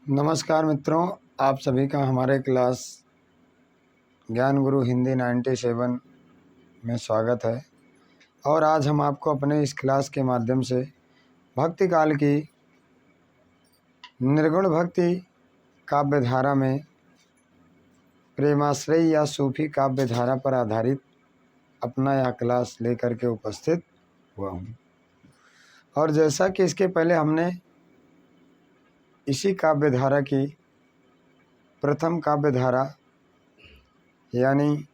नमस्कार मित्रों, आप सभी का हमारे क्लास ज्ञान गुरु हिंदी 97 में स्वागत है। और आज हम आपको अपने इस क्लास के माध्यम से भक्ति काल की निर्गुण भक्ति काव्य धारा में प्रेमाश्रय या सूफी काव्य धारा पर आधारित अपना यह क्लास लेकर के उपस्थित हुआ हूँ। और जैसा कि इसके पहले हमने इसी काव्य धारा की प्रथम काव्य धारा यानी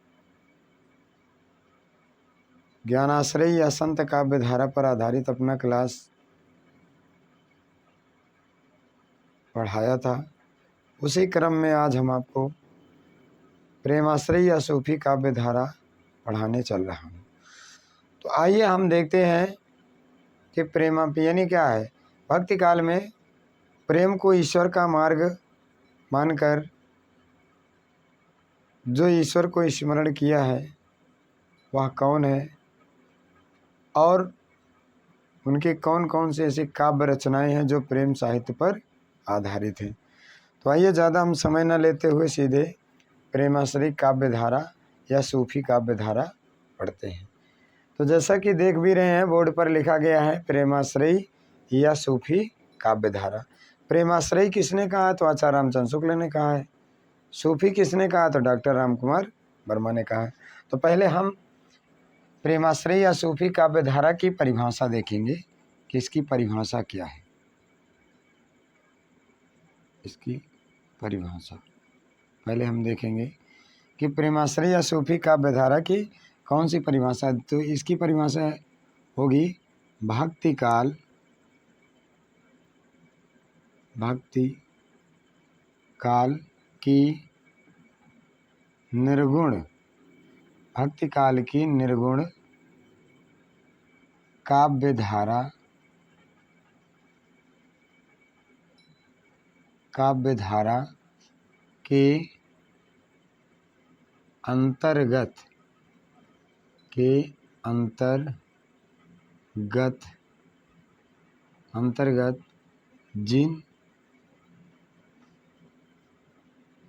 ज्ञानाश्रय या संत काव्य धारा पर आधारित अपना क्लास पढ़ाया था, उसी क्रम में आज हम आपको प्रेमाश्रय या सूफी काव्य धारा पढ़ाने चल रहा हूँ। तो आइए हम देखते हैं कि प्रेमा यानी क्या है। भक्ति काल में प्रेम को ईश्वर का मार्ग मानकर जो ईश्वर को स्मरण किया है वह कौन है और उनके कौन कौन से ऐसी काव्य रचनाएं हैं जो प्रेम साहित्य पर आधारित हैं। तो आइए ज़्यादा हम समय न लेते हुए सीधे प्रेमाश्रय काव्य धारा या सूफी काव्य धारा पढ़ते हैं। तो जैसा कि देख भी रहे हैं बोर्ड पर लिखा गया है प्रेमाश्रय या सूफी काव्य धारा। प्रेमाश्रय किसने कहा है? तो आचार्य रामचंद्र शुक्ल ने कहा है। सूफी किसने कहा? तो डॉक्टर रामकुमार वर्मा ने कहा है। तो पहले हम प्रेमाश्रय या सूफी काव्य धारा की परिभाषा देखेंगे कि इसकी परिभाषा क्या है। इसकी परिभाषा पहले हम देखेंगे कि प्रेमाश्रय या सूफी काव्य धारा की कौन सी परिभाषा। तो इसकी परिभाषा होगी भक्ति काल की निर्गुण भक्ति काल की निर्गुण काव्य धारा के अंतर्गत जिन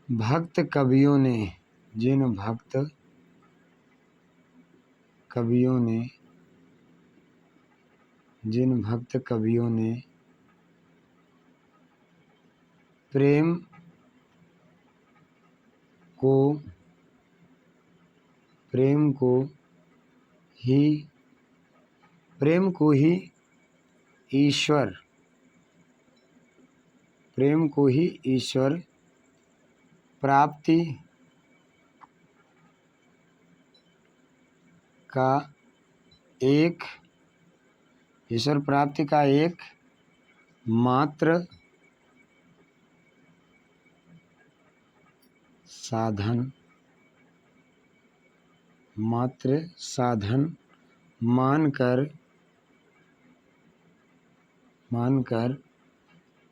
भक्त कवियों ने प्रेम को ही ईश्वर प्राप्ति का एक मात्र साधन मानकर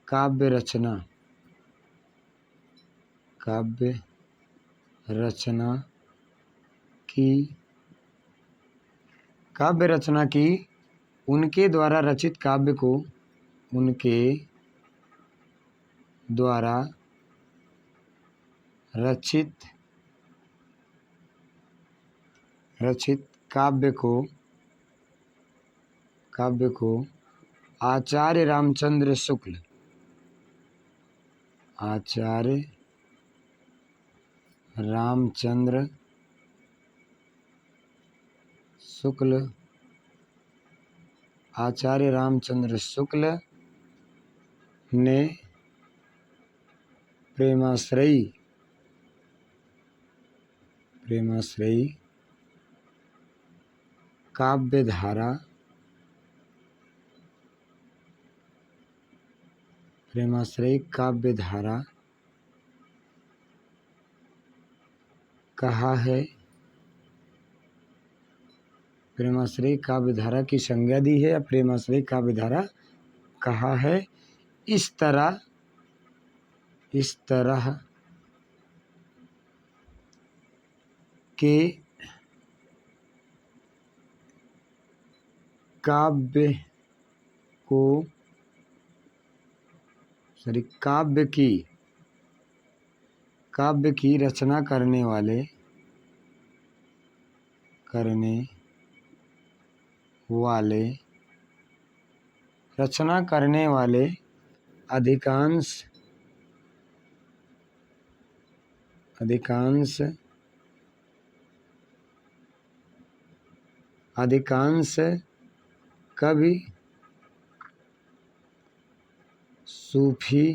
काव्य रचना की उनके द्वारा रचित काव्य को रचित काव्य को आचार्य रामचंद्र शुक्ल ने प्रेमाश्रय काव्य धारा कहा है। प्रेमाश्रय काव्य धारा की संज्ञा दी है या प्रेमाश्रय काव्य धारा कहा है। इस तरह के काव्य को सॉरी काव्य की रचना करने वाले अधिकांश कवि सूफी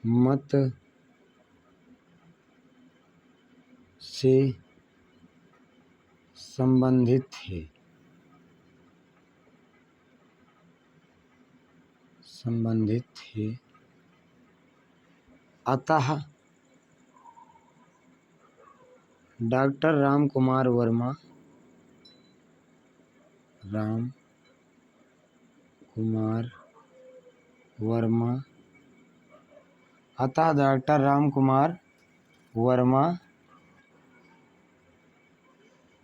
मत से संबंधित थे अतः डॉक्टर रामकुमार वर्मा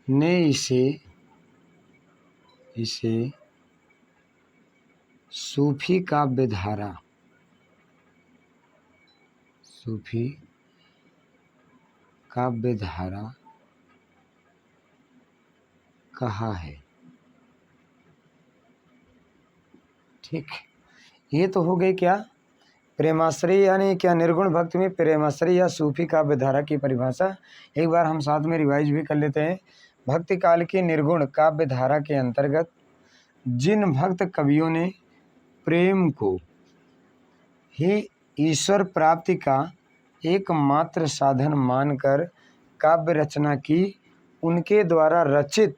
ने इसे सूफी काव्यधारा कहा है। ठीक, ये तो हो गई क्या प्रेमाश्रय यानी क्या निर्गुण भक्ति में प्रेमाश्रय या सूफी काव्यधारा की परिभाषा। एक बार हम साथ में रिवाइज भी कर लेते हैं। भक्ति काल की निर्गुण काव्यधारा के अंतर्गत जिन भक्त कवियों ने प्रेम को ही ईश्वर प्राप्ति का एकमात्र साधन मानकर काव्य रचना की, उनके द्वारा रचित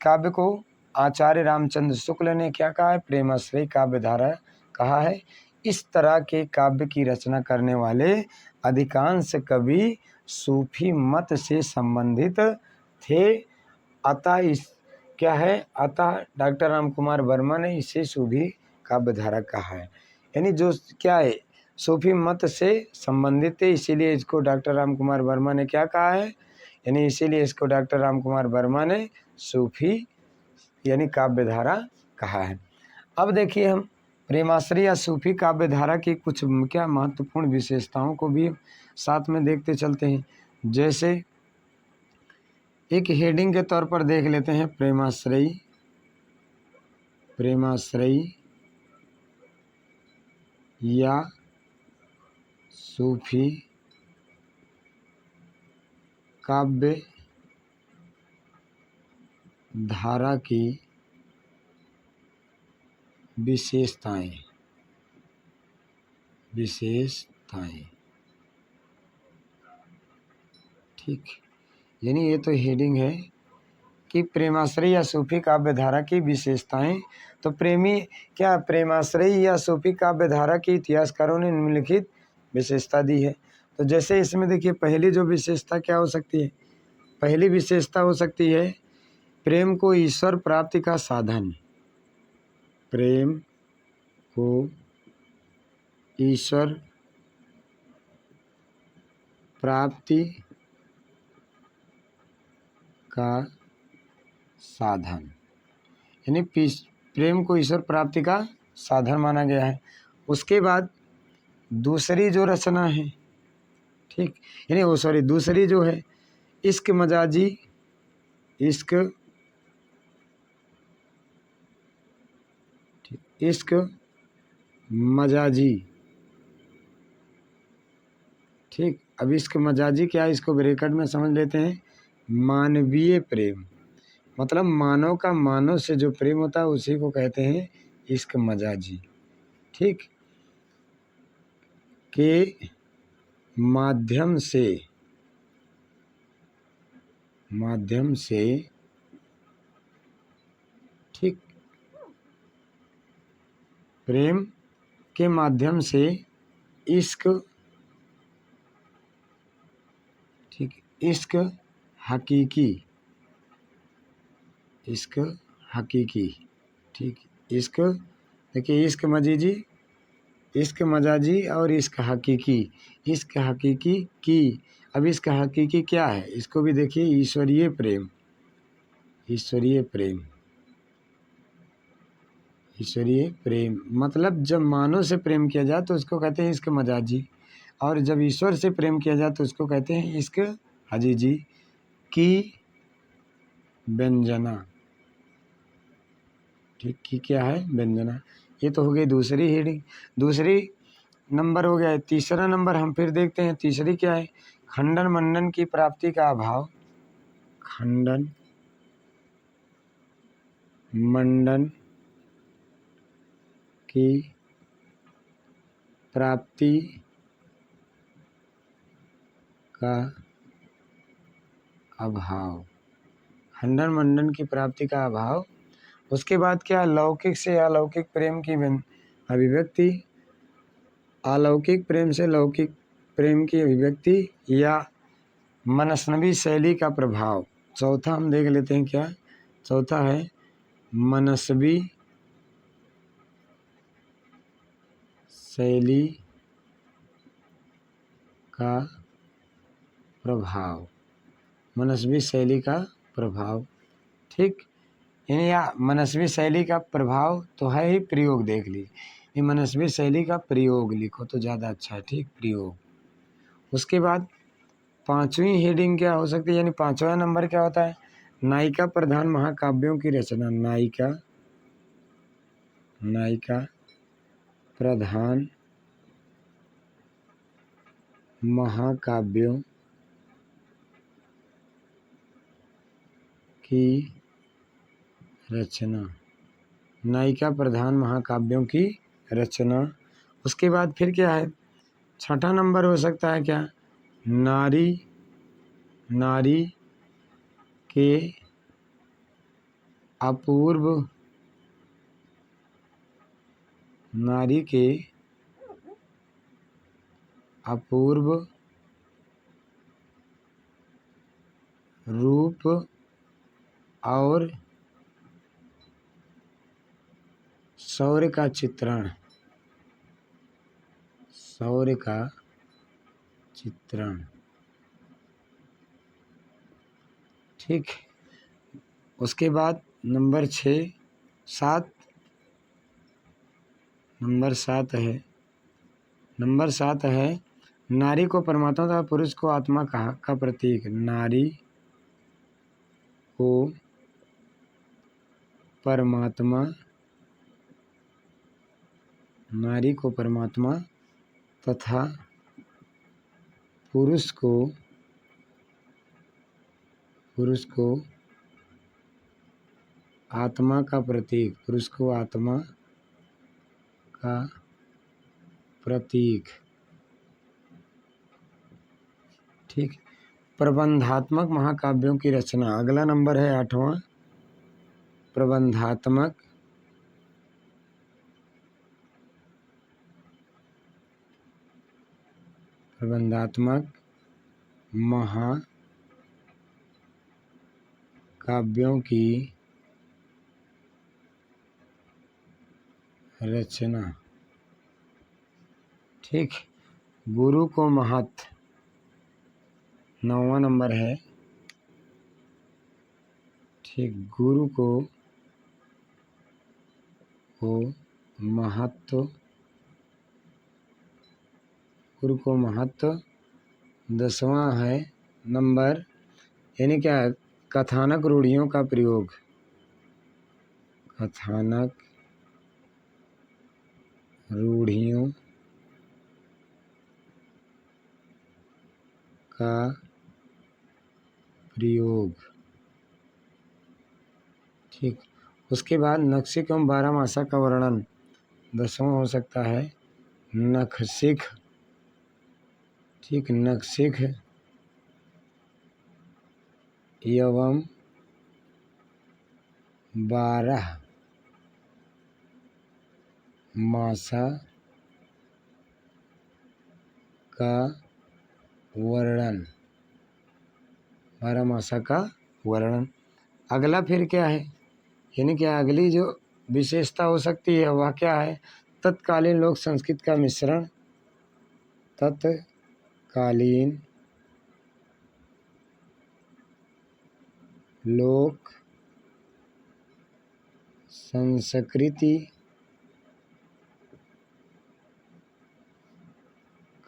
काव्य को आचार्य रामचंद्र शुक्ल ने क्या कहा है, प्रेमाश्रय काव्यधारा कहा है। इस तरह के काव्य की रचना करने वाले अधिकांश कवि सूफी मत से संबंधित थे। अतः डॉक्टर रामकुमार वर्मा ने इसे सूफी काव्यधारा कहा है। यानी जो क्या है, सूफी मत से संबंधित है, इसीलिए इसको डॉक्टर रामकुमार वर्मा ने क्या कहा है, यानी इसीलिए इसको डॉक्टर रामकुमार वर्मा ने सूफी यानी काव्यधारा कहा है। अब देखिए हम प्रेमाश्रय या सूफी काव्यधारा की कुछ क्या महत्वपूर्ण विशेषताओं को भी साथ में देखते चलते हैं। जैसे एक हेडिंग के तौर पर देख लेते हैं प्रेमाश्रय या सूफी काव्य धारा की विशेषताएं। ठीक, यानी ये तो हेडिंग है कि प्रेमाश्रय या सूफी काव्यधारा की विशेषताएं। तो प्रेमाश्रय या सूफी काव्यधारा के इतिहासकारों ने निम्नलिखित विशेषता दी है। तो जैसे इसमें देखिए पहली जो विशेषता क्या हो सकती है, पहली विशेषता हो सकती है प्रेम को ईश्वर प्राप्ति का साधन। प्रेम को ईश्वर प्राप्ति का साधन, यानी प्रेम को ईश्वर प्राप्ति का साधन माना गया है। उसके बाद दूसरी जो रचना है, ठीक, यानी दूसरी जो है इश्क मजाजी। ठीक, अब इश्क मजाजी क्या है, इसको ब्रैकेट में समझ लेते हैं। मानवीय प्रेम, मतलब मानव का मानव से जो प्रेम होता है उसी को कहते हैं इश्क मजाजी। ठीक, के माध्यम से ठीक, प्रेम के माध्यम से इश्क हकीकी। ठीक, इश्क देखिए, इश्क मजाजी और इश्क हकीकी की। अब इश्क हकीकी क्या है, इसको भी देखिए ईश्वरीय प्रेम। ईश्वरीय प्रेम मतलब जब मानव से प्रेम किया जाए तो उसको कहते हैं इश्क मजाजी, और जब ईश्वर से प्रेम किया जाए तो उसको कहते हैं इश्क हजीजी की व्यंजना। ठीक, की क्या है? व्यंजना। ये तो हो गई दूसरी हेडिंग, दूसरी नंबर हो गया। तीसरा नंबर हम फिर देखते हैं, तीसरी क्या है? खंडन मंडन की प्राप्ति का अभाव। खंडन मंडन की प्राप्ति का अभाव। खंडन मंडन की प्राप्ति का अभाव। उसके बाद क्या? लौकिक से अलौकिक प्रेम की अभिव्यक्ति। अलौकिक प्रेम से लौकिक प्रेम की अभिव्यक्ति या मनस्वी शैली का प्रभाव। चौथा हम देख लेते हैं क्या? चौथा है मनस्वी शैली का प्रभाव। मनस्वी शैली का प्रभाव। ठीक, यानी या मनस्वी शैली का प्रभाव तो है ही, प्रयोग देख लीजिए। ये मनस्वी शैली का प्रयोग लिखो तो ज़्यादा अच्छा है। ठीक, प्रयोग। उसके बाद पांचवी हेडिंग क्या हो सकती है, यानी पांचवा नंबर क्या होता है? नायिका प्रधान महाकाव्यों की रचना। नायिका प्रधान महाकाव्यों की रचना। नायिका प्रधान महाकाव्यों की रचना। उसके बाद फिर क्या है? छठा नंबर हो सकता है क्या? नारी के अपूर्व रूप और शौर्य का चित्रण। ठीक, उसके बाद नंबर 7 नंबर 7 है नारी को परमात्मा तथा पुरुष को आत्मा का प्रतीक। नारी को परमात्मा तथा पुरुष को आत्मा का प्रतीक। पुरुष को आत्मा का प्रतीक। ठीक, प्रबंधात्मक महाकाव्यों की रचना। अगला नंबर है 8वां, प्रबंधात्मक महाकाव्यों की रचना। ठीक, गुरु को महत्व। 9वां नंबर है। ठीक, गुरु को महत्व। 10वां है नंबर, यानी क्या? कथानक रूढ़ियों का प्रयोग। कथानक रूढ़ियों का प्रयोग। ठीक, उसके बाद नखशिख एवं बारहमासा का वर्णन। 10वां हो सकता है नखशिख। ठीक, नखशिख एवं 12 का वर्णन। 12 का वर्णन। अगला फिर क्या है, यानी कि अगली जो विशेषता हो सकती है वह क्या है? तत्कालीन लोक संस्कृत का मिश्रण। तत्कालीन लोक संस्कृति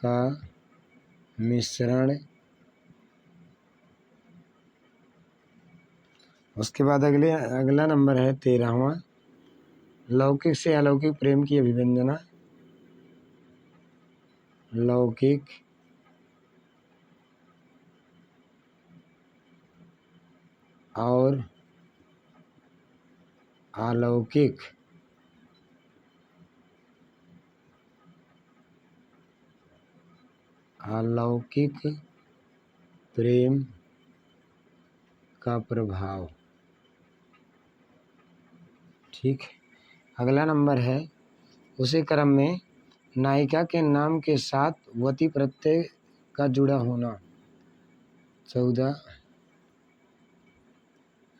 का मिश्रण। उसके बाद अगला नंबर है 13वां, लौकिक से अलौकिक प्रेम की अभिव्यंजना। लौकिक और अलौकिक प्रेम का प्रभाव। ठीक। अगला नंबर है उसी क्रम में नायिका के नाम के साथ वती प्रत्यय का जुड़ा होना। 14,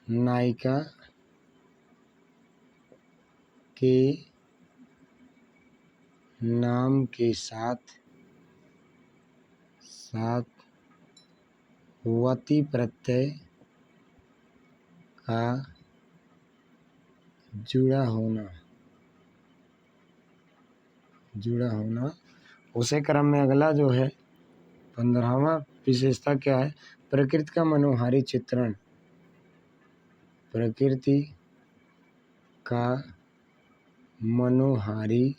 नायिका के नाम के साथ वती प्रत्यय का जुड़ा होना। उसी क्रम में अगला जो है 15वां विशेषता क्या है? प्रकृति का मनोहारी चित्रण। प्रकृति का मनोहारी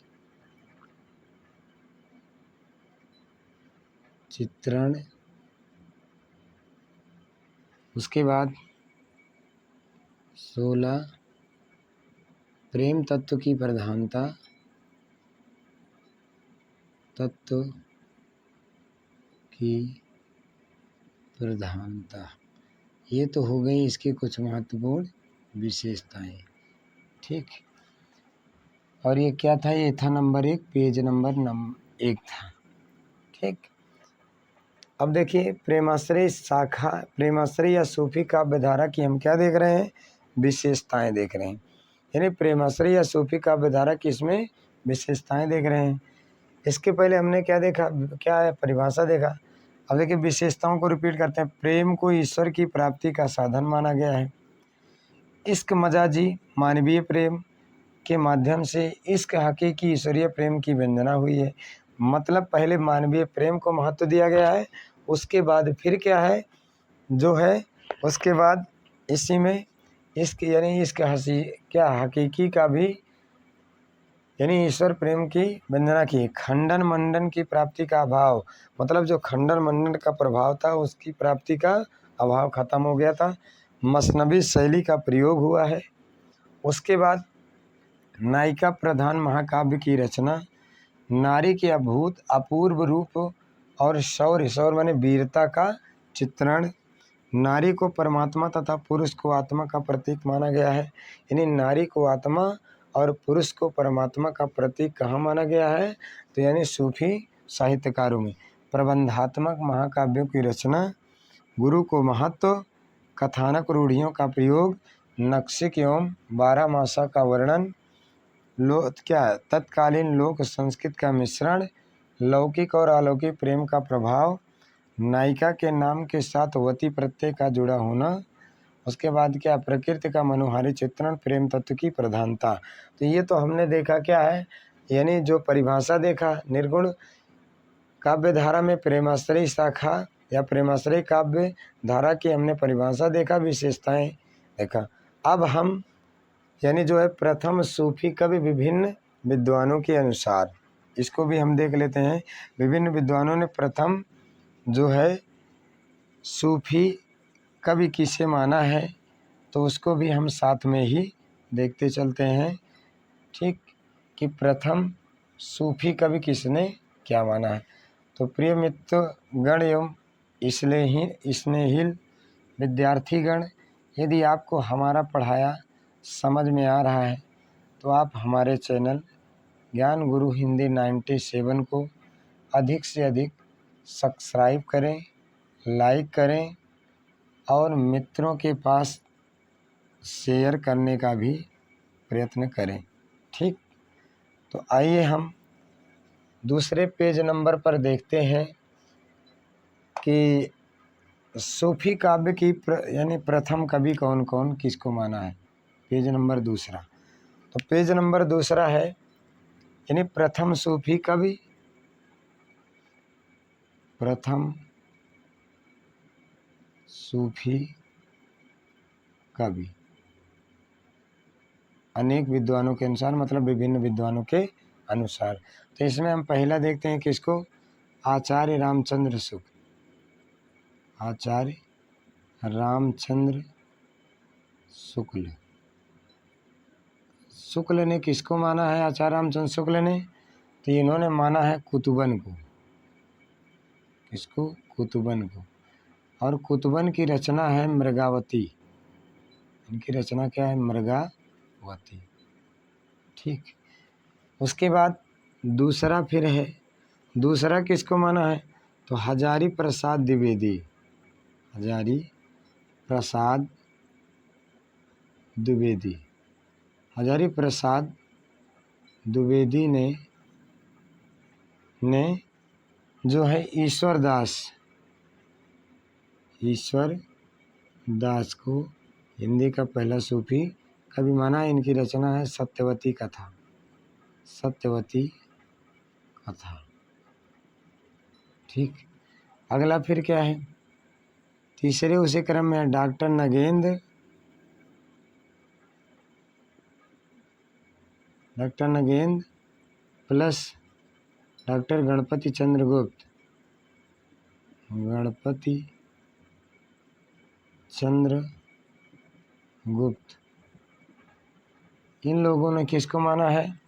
चित्रण। उसके बाद 16, प्रेम तत्व की प्रधानता। ये तो हो गई इसकी कुछ महत्वपूर्ण विशेषताएं। ठीक। और ये क्या था? ये था नंबर 1, पेज नंबर 1 था। ठीक। अब देखिए प्रेमाश्रय शाखा, प्रेमाश्रय या सूफी काव्यधारा की हम क्या देख रहे हैं? विशेषताएं देख रहे हैं। यानी प्रेमाश्रय या सूफी काव्यधारा की इसमें विशेषताएं देख रहे हैं। इसके पहले हमने क्या देखा? क्या है? परिभाषा देखा। अब देखिए विशेषताओं को रिपीट करते हैं। प्रेम को ईश्वर की प्राप्ति का साधन माना गया है। इश्क मजाजी मानवीय प्रेम के माध्यम से इश्क हकीकी ईश्वरीय प्रेम की वंदना हुई है। मतलब पहले मानवीय प्रेम को महत्व दिया गया है, उसके बाद फिर क्या है जो है, उसके बाद इसी में इश्क यानी इश्क हकीकी का भी यानी ईश्वर प्रेम की वंदना की। खंडन मंडन की प्राप्ति का अभाव, मतलब जो खंडन मंडन का प्रभाव था उसकी प्राप्ति का अभाव खत्म हो गया था। मसनवी शैली का प्रयोग हुआ है। उसके बाद नायिका प्रधान महाकाव्य की रचना। नारी के अपूर्व रूप और शौर्य माने वीरता का चित्रण। नारी को परमात्मा तथा पुरुष को आत्मा का प्रतीक माना गया है। यानी नारी को आत्मा और पुरुष को परमात्मा का प्रतीक कहाँ माना गया है? तो यानी सूफी साहित्यकारों में। प्रबंधात्मक महाकाव्यों की रचना। गुरु को महत्व, कथानक रूढ़ियों का प्रयोग, नक्शिक एवं 12 मासा का वर्णन, तत्कालीन लोक संस्कृत का मिश्रण, लौकिक और अलौकिक प्रेम का प्रभाव, नायिका के नाम के साथ वती प्रत्यय का जुड़ा होना। उसके बाद क्या? प्रकृति का मनोहारी चित्रण, प्रेम तत्व की प्रधानता। तो ये तो हमने देखा क्या है, यानी जो परिभाषा देखा निर्गुण काव्य धारा में प्रेमाश्रय शाखा या प्रेमाश्रय काव्य धारा की हमने परिभाषा देखा, विशेषताएं देखा। अब हम यानी जो है प्रथम सूफी कवि विभिन्न विद्वानों के अनुसार, इसको भी हम देख लेते हैं। विभिन्न विद्वानों ने प्रथम जो है सूफी कवि किसे माना है, तो उसको भी हम साथ में ही देखते चलते हैं। ठीक, कि प्रथम सूफी कवि किसने क्या माना है। तो प्रिय मित्र गण एवं स्नेहिल विद्यार्थीगण, यदि आपको हमारा पढ़ाया समझ में आ रहा है तो आप हमारे चैनल ज्ञान गुरु हिंदी 97 को अधिक से अधिक सब्सक्राइब करें, लाइक करें और मित्रों के पास शेयर करने का भी प्रयत्न करें। ठीक, तो आइए हम दूसरे पेज नंबर पर देखते हैं कि सूफी काव्य की यानी प्रथम कवि कौन कौन किसको माना है। पेज नंबर दूसरा, तो पेज नंबर दूसरा है यानी प्रथम सूफी कवि प्रथम सूफी कवि। अनेक विद्वानों के अनुसार मतलब विभिन्न विद्वानों के अनुसार। तो इसमें हम पहला देखते हैं किसको, आचार्य रामचंद्र शुक्ल। आचार्य रामचंद्र शुक्ल। शुक्ल ने किसको माना है, आचार्य रामचंद्र शुक्ल ने, तो इन्होंने माना है कुतुबन को। किसको, कुतुबन को। और कुतुबन की रचना है मृगावती। इनकी रचना क्या है, मृगावती। ठीक। उसके बाद दूसरा फिर है, दूसरा किसको माना है, तो हजारी प्रसाद द्विवेदी। हजारी प्रसाद द्विवेदी। हजारी प्रसाद द्विवेदी ने जो है ईश्वर दास को हिंदी का पहला सूफी कवि माना है। इनकी रचना है सत्यवती कथा। सत्यवती कथा। ठीक। अगला फिर क्या है, तीसरे उसी क्रम में है doctor Nagendra plus doctor Ganapati Chandra Gupta. Ganapati Chandra गुप्त। इन लोगों ने किसको माना है,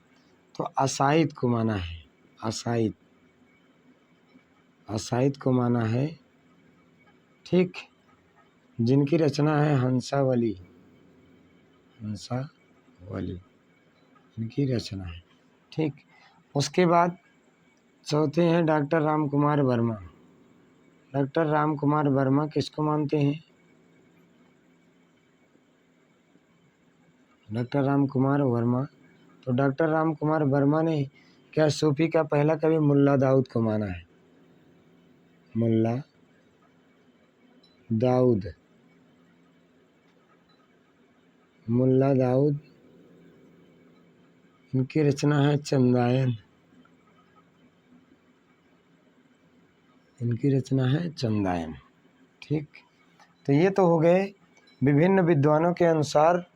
तो असाइद को माना है। असाइद को माना है। ठीक। जिनकी रचना है हंसावली। इनकी रचना है। ठीक। उसके बाद चौथे हैं डॉक्टर रामकुमार वर्मा। डॉक्टर रामकुमार वर्मा किसको मानते हैं, डॉक्टर रामकुमार वर्मा। तो डॉक्टर रामकुमार वर्मा ने क्या सूफी का पहला कवि मुल्ला दाऊद को माना है। मुल्ला दाऊद। इनकी रचना है चंदायन। ठीक। तो ये तो हो गए विभिन्न विद्वानों के अनुसार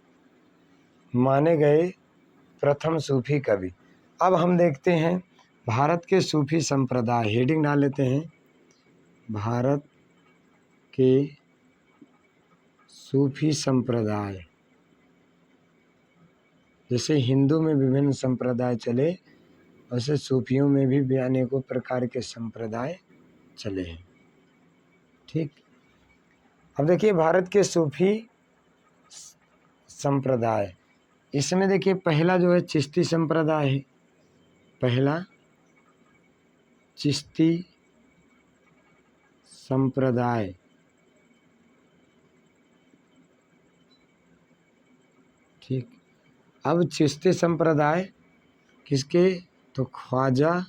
माने गए प्रथम सूफी कवि। अब हम देखते हैं भारत के सूफी संप्रदाय। हेडिंग डाल लेते हैं, भारत के सूफी संप्रदाय। जैसे हिंदू में विभिन्न संप्रदाय चले, वैसे सूफियों में भी अनेकों प्रकार के संप्रदाय चले हैं। ठीक। अब देखिए भारत के सूफी संप्रदाय, इसमें देखिए पहला जो है चिश्ती संप्रदाय है। पहला चिश्ती संप्रदाय। ठीक। अब चिश्ती संप्रदाय किसके, तो ख्वाजा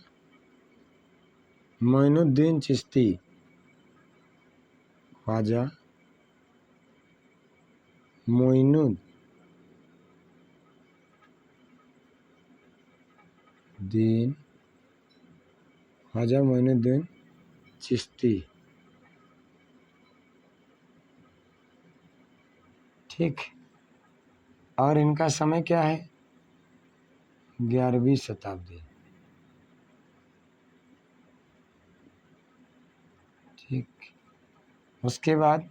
मोइनुद्दीन चिश्ती। ख्वाजा मोइनुद्दीन चिश्ती। ठीक। और इनका समय क्या है, 11वीं शताब्दी। ठीक। उसके बाद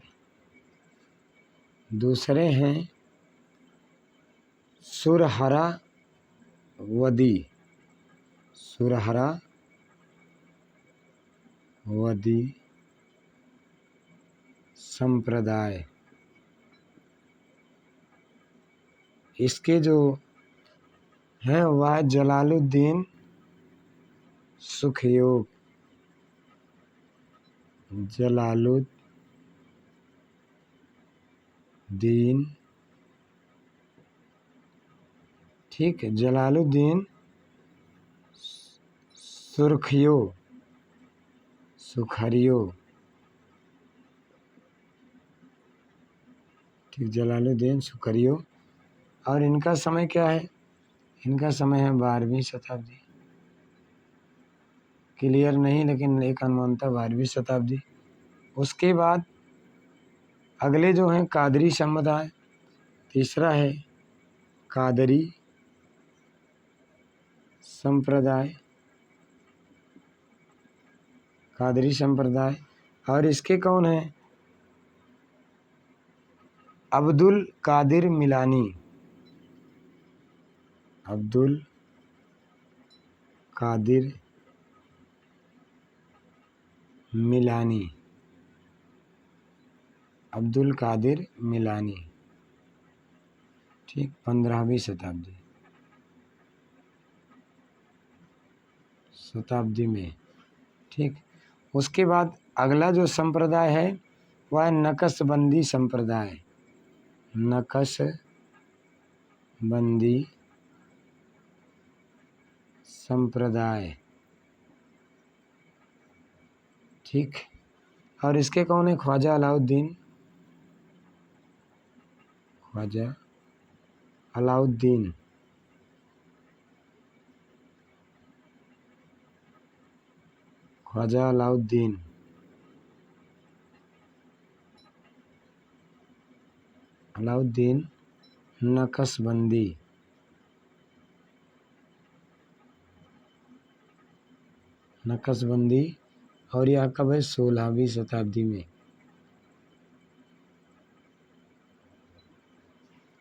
दूसरे हैं सुरहरावदी संप्रदाय। इसके जो हैं वह जलालुद्दीन सुखयोग। ठीक है, जलालुद्दीन सुखरियो। ठीक, जलालुद्दीन सुखरियो। और इनका समय क्या है, इनका समय है 12वीं शताब्दी। क्लियर नहीं, लेकिन एक अनुमान था 12वीं शताब्दी। उसके बाद अगले जो हैं कादरी समुदाय, तीसरा है कादरी संप्रदाय, कादरी संप्रदाय। और इसके कौन है? अब्दुल कादिर मिलानी, अब्दुल कादिर मिलानी, अब्दुल कादिर मिलानी, ठीक, 15वीं शताब्दी में, ठीक। उसके बाद अगला जो संप्रदाय है वह है नक्शबंदी संप्रदाय, नक्शबंदी संप्रदाय, ठीक। और इसके कौन है? ख्वाजा अलाउद्दीन, ख्वाजा अलाउद्दीन, ख्वाजा अलाउद्दीन, अलाउद्दीन नक्शबंदी, नक्शबंदी। और यह कब है? 16वीं शताब्दी में,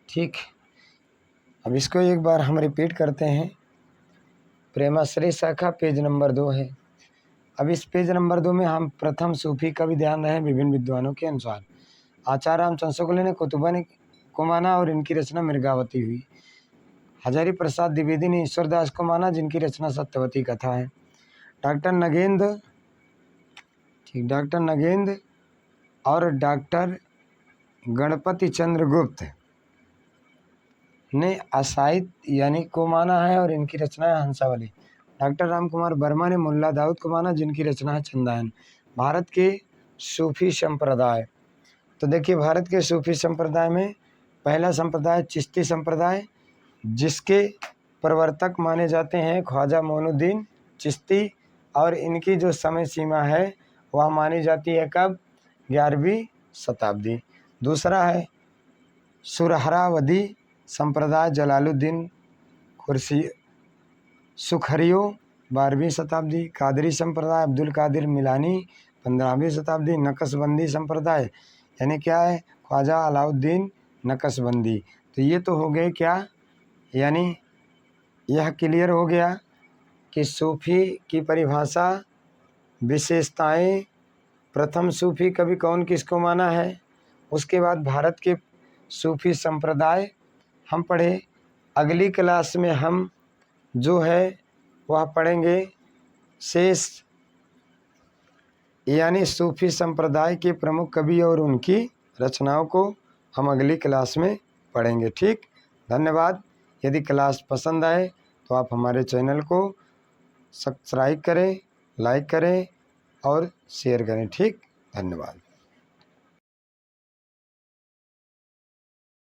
ठीक। अब इसको एक बार हम रिपीट करते हैं। प्रेमाश्रय शाखा पेज नंबर 2 है। अब इस पेज नंबर 2 में हम प्रथम सूफी का भी ध्यान रहे विभिन्न विद्वानों के अनुसार। आचार्य रामचंद्र शुक्ल ने कुतुबन को माना और इनकी रचना मृगावती हुई। हजारी प्रसाद द्विवेदी ने ईश्वरदास को माना जिनकी रचना सत्यवती कथा है। डॉक्टर नगेंद्र, ठीक, डॉक्टर नगेंद्र और डॉक्टर गणपति चंद्र गुप्त ने असाहित यानी को माना है और इनकी रचना है हंसावली। डॉक्टर राम कुमार वर्मा ने मुल्ला दाऊद को माना जिनकी रचना है चंदायन। भारत के सूफी संप्रदाय, तो देखिए भारत के सूफी संप्रदाय में पहला संप्रदाय चिश्ती संप्रदाय, जिसके प्रवर्तक माने जाते हैं ख्वाजा मोइनुद्दीन चिश्ती, और इनकी जो समय सीमा है वह मानी जाती है कब? 11वीं शताब्दी। दूसरा है सुरहरावदी संप्रदाय, जलालुद्दीन खुर्शी सुखरियो, 12वीं शताब्दी। कादरी संप्रदाय, अब्दुल कादिर मिलानी, 15वीं शताब्दी। नक्शबंदी संप्रदाय यानी क्या है? ख्वाजा अलाउद्दीन नक्शबंदी। तो ये तो हो गए क्या, यानी यह क्लियर हो गया कि सूफी की परिभाषा, विशेषताएं, प्रथम सूफी कभी कौन किसको माना है। उसके बाद भारत के सूफी संप्रदाय हम पढ़े। अगली क्लास में हम जो है वह पढ़ेंगे शेष, यानी सूफी संप्रदाय के प्रमुख कवि और उनकी रचनाओं को हम अगली क्लास में पढ़ेंगे, ठीक। धन्यवाद। यदि क्लास पसंद आए तो आप हमारे चैनल को सब्सक्राइब करें, लाइक करें और शेयर करें, ठीक। धन्यवाद।